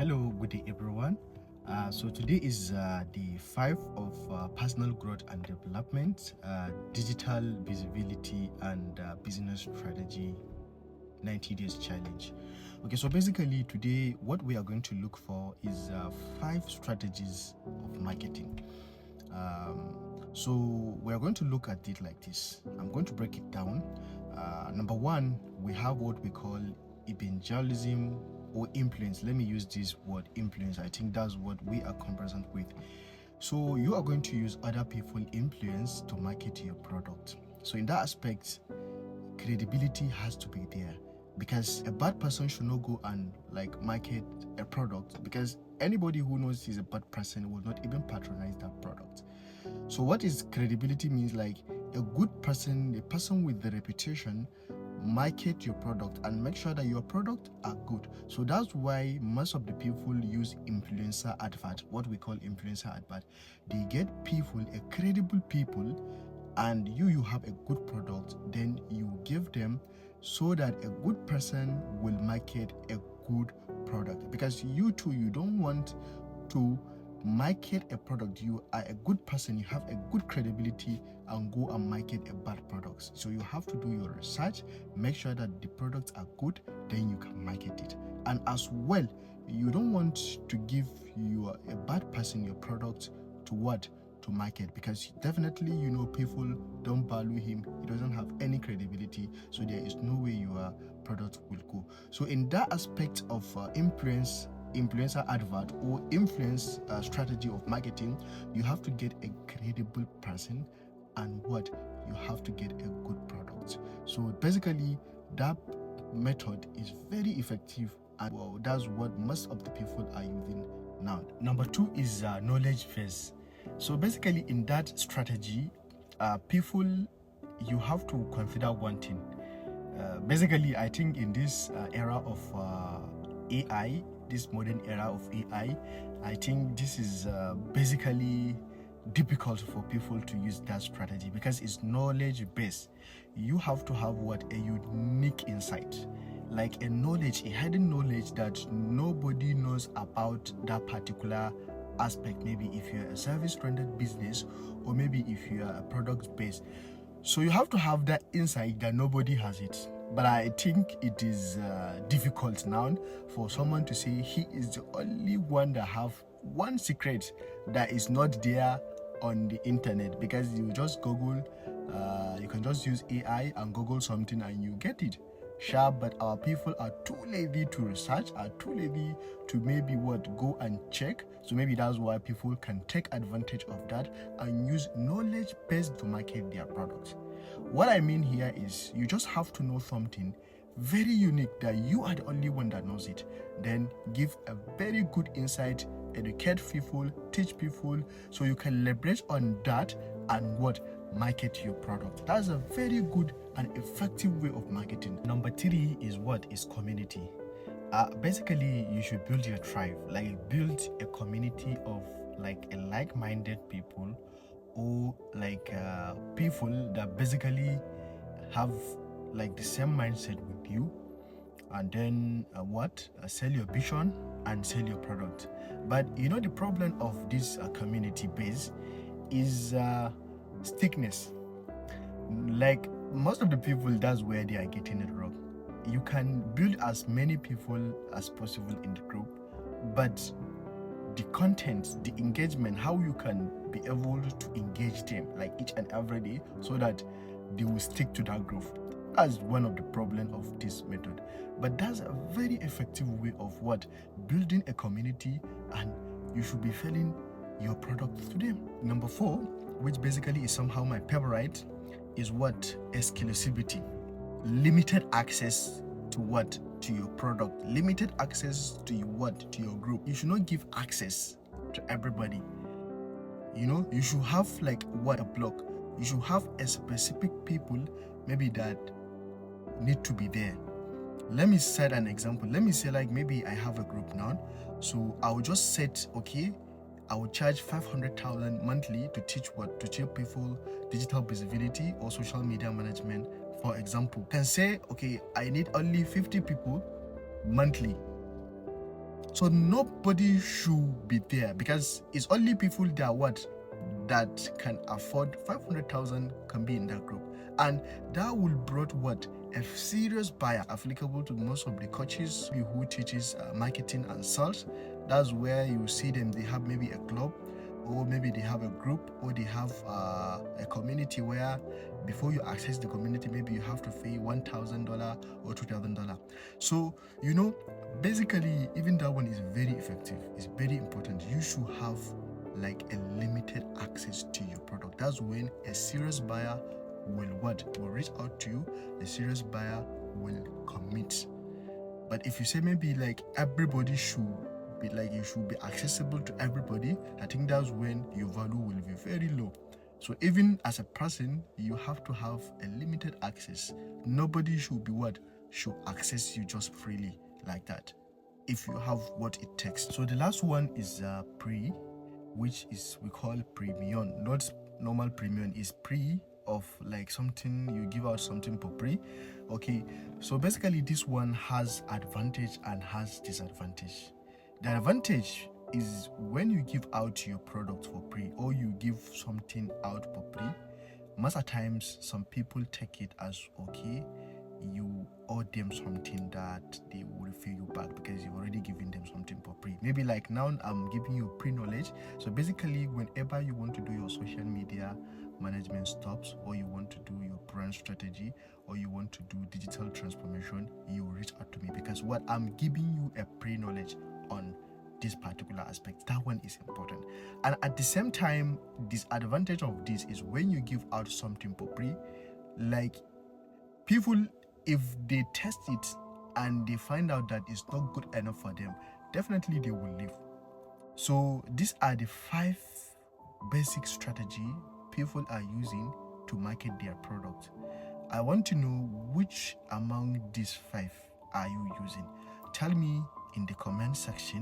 Hello, good day everyone. So today is the 5 of personal growth and development, digital visibility and business strategy 90 days challenge. Okay, so basically today what we are going to look for is 5 strategies of marketing. So we are going to look at it like this. I'm going to break it down. Number 1, we have what we call evangelism or influence. Let me use this word influence. I think that's what we are conversant with. So you are going to use other people influence to market your product. So in that aspect, credibility has to be there, because a bad person should not go and market a product, because anybody who knows he's a bad person will not even patronize that product. So what is credibility means, like a good person, a person with the reputation, market your product and make sure that your product are good. So that's why most of the people use influencer advert, what we call influencer advert. They get people, a credible people, and you have a good product, then you give them, so that a good person will market a good product. Because you too, you don't want to market a product. You are a good person, you have a good credibility, and go and market a bad product. So you have to do your research, make sure that the products are good, then you can market it. And as well, you don't want to give a bad person your product to market, because definitely people don't value him, he doesn't have any credibility, so there is no way your product will go. So in that aspect of influencer advert or influence strategy of marketing, you have to get a credible person, and you have to get a good product. So basically that method is very effective, and that's what most of the people are using now. Number 2 is knowledge base. So basically in that strategy, people, you have to consider one thing. Basically, I think in this era of AI, this modern era of AI, I think this is basically difficult for people to use that strategy, because it's knowledge based. You have to have a unique insight, like a hidden knowledge that nobody knows about that particular aspect. Maybe if you're a service rendered business, or maybe if you are a product based. So you have to have that insight that nobody has it. But I think it is difficult now for someone to say he is the only one that have one secret that is not there on the internet, because you just Google, you can just use AI and Google something and you get it sharp. But our people are too lazy to research, are too lazy to maybe go and check. So maybe that's why people can take advantage of that and use knowledge based to market their products. What I mean here is, you just have to know something very unique that you are the only one that knows it. Then give a very good insight, educate people, teach people, so you can leverage on that and market your product. That's a very good and effective way of marketing. Number 3 is community. Basically, you should build your tribe, build a community of like-minded people, or people that basically have the same mindset with you, and then sell your vision and sell your product. But the problem of this community base is stickness. Like most of the people, that's where they are getting it wrong. You can build as many people as possible in the group, but the content, the engagement, how you can be able to engage them each and every day, so that they will stick to that group. That's one of the problems of this method. But that's a very effective way of building a community, and you should be selling your product to them. Number 4, which basically is somehow my favorite, is exclusivity. Limited access to your product, limited access to your group. You should not give access to everybody. You should have a block. You should have a specific people maybe that need to be there. Let me set an example. Let me say maybe I have a group now, so I will just set, okay, I will charge 500,000 monthly to teach people digital visibility or social media management. For example, can say, okay, I need only 50 people monthly. So nobody should be there, because it's only people that can afford 500,000 can be in that group, and that will brought a serious buyer applicable to most of the coaches who teaches marketing and sales. That's where you see them. They have maybe a club, or maybe they have a group, or they have a community where before you access the community, maybe you have to pay $1,000 or $2,000. So basically, even that one is very effective. It's very important. You should have like a limited access to your product. That's when a serious buyer will reach out to you. A serious buyer will commit. But if you say maybe like everybody should be like, you should be accessible to everybody, I think that's when your value will be very low. So even as a person, you have to have a limited access. Nobody should be should access you just freely like that, if you have what it takes. So the last one is pre, which is we call premium, not normal premium. Is pre of like something, you give out something for free. Okay, so basically this one has advantage and has disadvantage. The advantage is when you give out your product for free, or you give something out for free, most of the times some people take it as okay, you owe them something that they will refill you back, because you've already given them something for free. Maybe like now I'm giving you pre-knowledge. So basically, whenever you want to do your social media management stops, or you want to do your brand strategy, or you want to do digital transformation, you reach out to me, because what I'm giving you a pre-knowledge on this particular aspect. That one is important. And at the same time, disadvantage of this is when you give out something for free, like people, if they test it and they find out that it's not good enough for them, definitely they will leave. So these are the 5 basic strategy people are using to market their product. I want to know which among these 5 are you using. Tell me in the comment section.